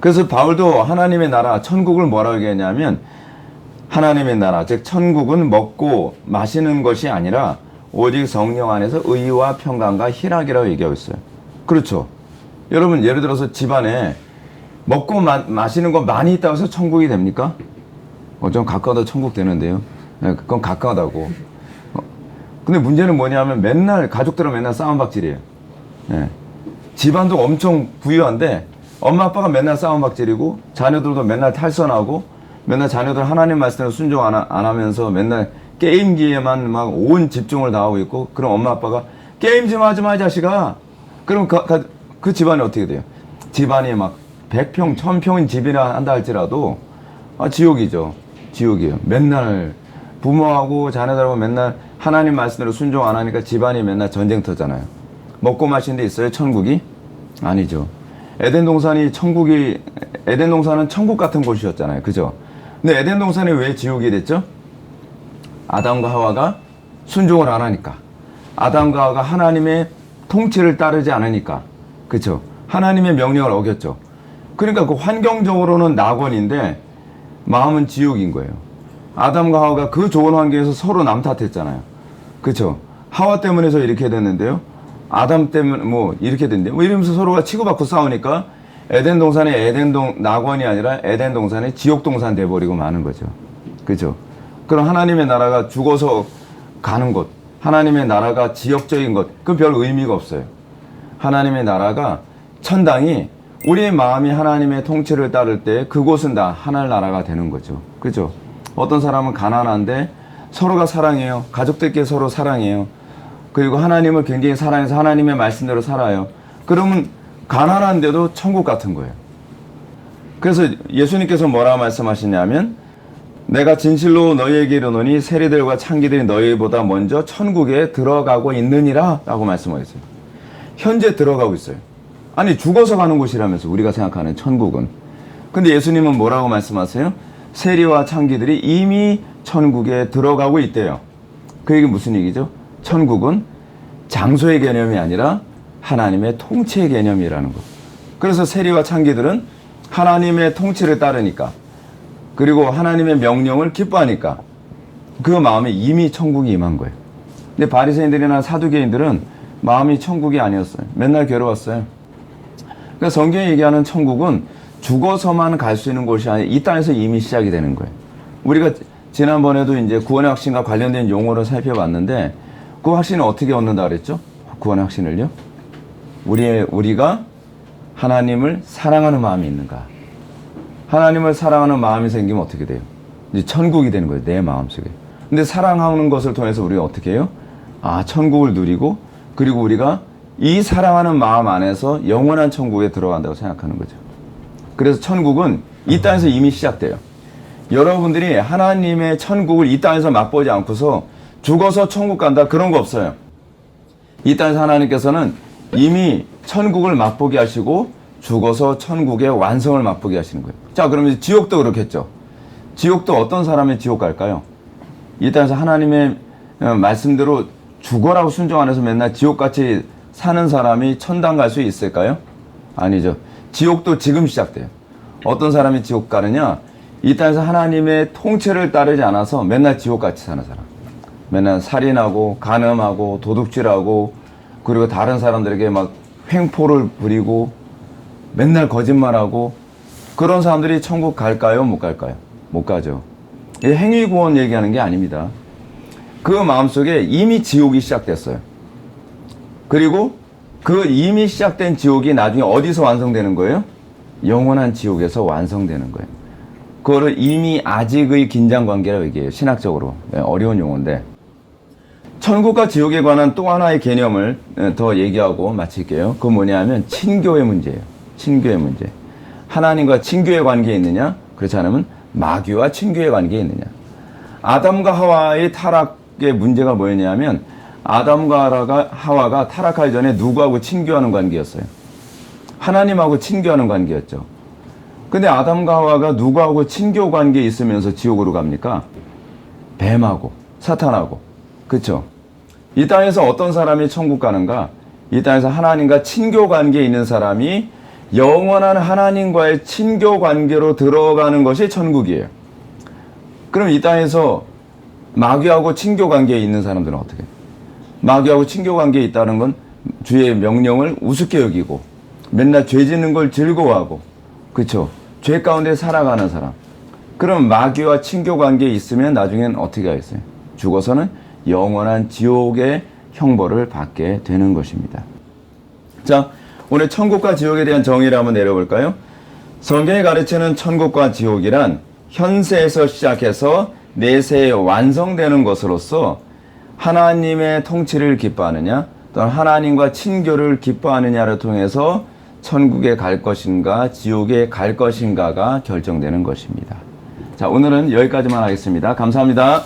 그래서 바울도 하나님의 나라, 천국을 뭐라고 얘기했냐면 하나님의 나라, 즉 천국은 먹고 마시는 것이 아니라 오직 성령 안에서 의와 평강과 희락이라고 얘기하고 있어요. 그렇죠. 여러분 예를 들어서 집안에 먹고 마시는 거 많이 있다고 해서 천국이 됩니까? 좀 가까워도 천국 되는데요. 네, 그건 가까우다고. 근데 문제는 뭐냐면 맨날 가족들은 맨날 싸움박질이에요. 네. 집안도 엄청 부유한데 엄마 아빠가 맨날 싸움박질이고 자녀들도 맨날 탈선하고 맨날 자녀들 하나님 말씀을 순종 안 하면서 맨날 게임기에만 막 온 집중을 다하고 있고, 그럼 엄마 아빠가 게임 좀 하지 마 이 자식아. 그럼 그 집안이 어떻게 돼요? 집안이 막 100평, 1000평인 집이라 한다 할지라도 지옥이죠. 지옥이에요. 맨날 부모하고 자녀들하고 맨날 하나님 말씀대로 순종 안 하니까 집안이 맨날 전쟁터잖아요. 먹고 마시는 데 있어요? 천국이? 아니죠. 에덴 동산은 천국 같은 곳이었잖아요. 그죠? 근데 에덴 동산이 왜 지옥이 됐죠? 아담과 하와가 순종을 안 하니까. 아담과 하와가 하나님의 통치를 따르지 않으니까. 그죠? 하나님의 명령을 어겼죠. 그러니까 그 환경적으로는 낙원인데 마음은 지옥인 거예요. 아담과 하와가 그 좋은 환경에서 서로 남탓했잖아요. 그렇죠? 하와 때문에서 이렇게 됐는데요. 아담 때문에 뭐 이렇게 됐는데 뭐 이러면서 서로가 치고받고 싸우니까 에덴 동산이 낙원이 아니라 에덴 동산이 지옥 동산 돼버리고 마는 거죠. 그렇죠? 그럼 하나님의 나라가 죽어서 가는 곳, 하나님의 나라가 지역적인 것, 그건 별 의미가 없어요. 하나님의 나라가 천당이 우리의 마음이 하나님의 통치를 따를 때 그곳은 다 하늘 나라가 되는 거죠. 그죠? 어떤 사람은 가난한데 서로가 사랑해요. 가족들끼리 서로 사랑해요. 그리고 하나님을 굉장히 사랑해서 하나님의 말씀대로 살아요. 그러면 가난한데도 천국 같은 거예요. 그래서 예수님께서 뭐라고 말씀하시냐면 내가 진실로 너희에게 이르노니 세리들과 창기들이 너희보다 먼저 천국에 들어가고 있느니라 라고 말씀하셨어요. 현재 들어가고 있어요. 아니 죽어서 가는 곳이라면서 우리가 생각하는 천국은. 근데 예수님은 뭐라고 말씀하세요? 세리와 창기들이 이미 천국에 들어가고 있대요. 그 얘기 무슨 얘기죠? 천국은 장소의 개념이 아니라 하나님의 통치의 개념이라는 것. 그래서 세리와 창기들은 하나님의 통치를 따르니까, 그리고 하나님의 명령을 기뻐하니까 그 마음에 이미 천국이 임한 거예요. 근데 바리새인들이나 사두개인들은 마음이 천국이 아니었어요. 맨날 괴로웠어요. 그러니까 성경이 얘기하는 천국은 죽어서만 갈 수 있는 곳이 아니라 이 땅에서 이미 시작이 되는 거예요. 우리가 지난번에도 이제 구원의 확신과 관련된 용어를 살펴봤는데 그 확신을 어떻게 얻는다 그랬죠? 구원의 확신을요? 우리가 하나님을 사랑하는 마음이 있는가? 하나님을 사랑하는 마음이 생기면 어떻게 돼요? 이제 천국이 되는 거예요. 내 마음속에. 근데 사랑하는 것을 통해서 우리가 어떻게 해요? 천국을 누리고, 그리고 우리가 이 사랑하는 마음 안에서 영원한 천국에 들어간다고 생각하는 거죠. 그래서 천국은 이 땅에서 이미 시작돼요. 여러분들이 하나님의 천국을 이 땅에서 맛보지 않고서 죽어서 천국 간다, 그런 거 없어요. 이 땅에서 하나님께서는 이미 천국을 맛보게 하시고 죽어서 천국의 완성을 맛보게 하시는 거예요. 자, 그러면 지옥도 그렇겠죠. 지옥도 어떤 사람이 지옥 갈까요? 이 땅에서 하나님의 말씀대로 죽어라고 순종 안 해서 맨날 지옥같이 사는 사람이 천당 갈 수 있을까요? 아니죠. 지옥도 지금 시작돼요. 어떤 사람이 지옥 가느냐? 이 땅에서 하나님의 통치를 따르지 않아서 맨날 지옥같이 사는 사람. 맨날 살인하고 간음하고 도둑질하고 그리고 다른 사람들에게 막 횡포를 부리고 맨날 거짓말하고, 그런 사람들이 천국 갈까요? 못 갈까요? 못 가죠. 행위구원 얘기하는 게 아닙니다. 그 마음속에 이미 지옥이 시작됐어요. 그리고 그 이미 시작된 지옥이 나중에 어디서 완성되는 거예요? 영원한 지옥에서 완성되는 거예요. 그거를 이미 아직의 긴장관계라고 얘기해요. 신학적으로. 어려운 용어인데. 천국과 지옥에 관한 또 하나의 개념을 더 얘기하고 마칠게요. 그건 뭐냐면 친교의 문제예요. 친교의 문제. 하나님과 친교의 관계에 있느냐? 그렇지 않으면 마귀와 친교의 관계에 있느냐? 아담과 하와의 타락의 문제가 뭐였냐면 아담과 하와가 타락하기 전에 누구하고 친교하는 관계였어요? 하나님하고 친교하는 관계였죠. 근데 아담과 하와가 누구하고 친교 관계에 있으면서 지옥으로 갑니까? 뱀하고 사탄하고. 그렇죠? 이 땅에서 어떤 사람이 천국 가는가? 이 땅에서 하나님과 친교 관계에 있는 사람이 영원한 하나님과의 친교 관계로 들어가는 것이 천국이에요. 그럼 이 땅에서 마귀하고 친교 관계에 있는 사람들은 어떻게 해요? 마귀하고 친교 관계에 있다는 건 주의 명령을 우습게 여기고 맨날 죄 짓는 걸 즐거워하고, 그렇죠? 죄 가운데 살아가는 사람. 그럼 마귀와 친교 관계에 있으면 나중엔 어떻게 하겠어요? 죽어서는 영원한 지옥의 형벌을 받게 되는 것입니다. 자, 오늘 천국과 지옥에 대한 정의를 한번 내려볼까요? 성경이 가르치는 천국과 지옥이란 현세에서 시작해서 내세에 완성되는 것으로서 하나님의 통치를 기뻐하느냐 또는 하나님과 친교를 기뻐하느냐를 통해서 천국에 갈 것인가 지옥에 갈 것인가가 결정되는 것입니다. 자, 오늘은 여기까지만 하겠습니다. 감사합니다.